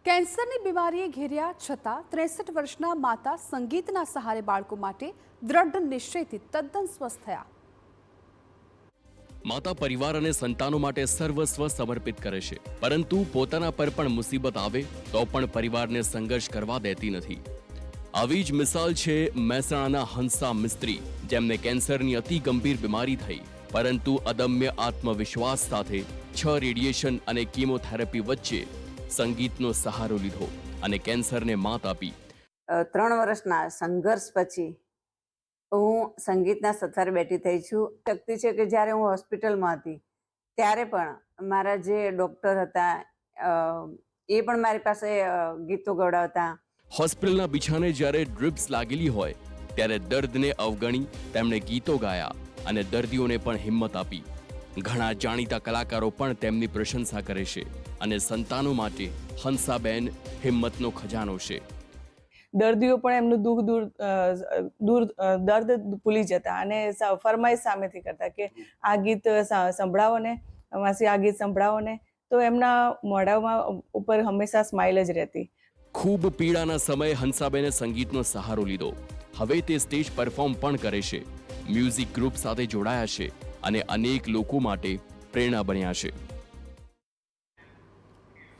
કેન્સરની બીમારીએ ઘેર્યા છતાં 63 વર્ષના માતા સંગીતના સહારે બાળકો માટે દ્રઢ નિશ્ચયથી તદ્દન સ્વસ્થ થયા. માતા પરિવાર અને સંતાનો માટે સર્વસ્વ સમર્પિત કરે છે, પરંતુ પોતાના પર પણ મુસીબત આવે તો પણ પરિવારને સંઘર્ષ કરવા દેતી નથી. આવી જ મિસાલ છે મહેસાણાના હંસા મિસ્ત્રી, જેમને કેન્સરની અતિ ગંભીર બીમારી થઈ, પરંતુ અદમ્ય આત્મવિશ્વાસ સાથે 6 રેડિયેશન અને કીમોથેરાપી વચ્ચે સંગીતનો સહારો લીધો અને કેન્સરને માત આપી. 3 વર્ષના સંઘર્ષ પછી હું સંગીતના સથવારે બેઠી થઈ છું. શક્તિ છે કે જ્યારે હું હોસ્પિટલમાં હતી ત્યારે પણ મારા જે ડૉક્ટર હતા એ પણ મારી પાસે ગીતો ગવડાવતા. હોસ્પિટલના બિછાને જ્યારે ડ્રિપ્સ લાગેલી હોય ત્યારે દર્દને અવગણી તેમણે ગીતો ગાયા અને દર્દીઓને પણ હિંમત આપી. ઘણા જાણીતા કલાકારો પણ તેમની પ્રશંસા કરે છે અને સંતાનો માટે હંસાબેન હિંમતનો ખજાનો છે. દર્દીઓ પણ એમનું દૂર દર્દ ભૂલી જતા અને ફરમાઈશ સામેથી કરતા કે આ ગીત સંભળાવો ને માસી, આ ગીત સંભળાવો ને, તો એમના મોઢામાં ઉપર હંમેશા સ્માઇલ જ રહેતી. ખૂબ પીડાના સમયે હંસાબેને સંગીતનો સહારો લીધો. હવે તે સ્ટેજ પરફોર્મ પણ કરે છે, મ્યુઝિક ગ્રુપ સાથે જોડાયા છે અને અનેક લોકો માટે પ્રેરણા બન્યા છે.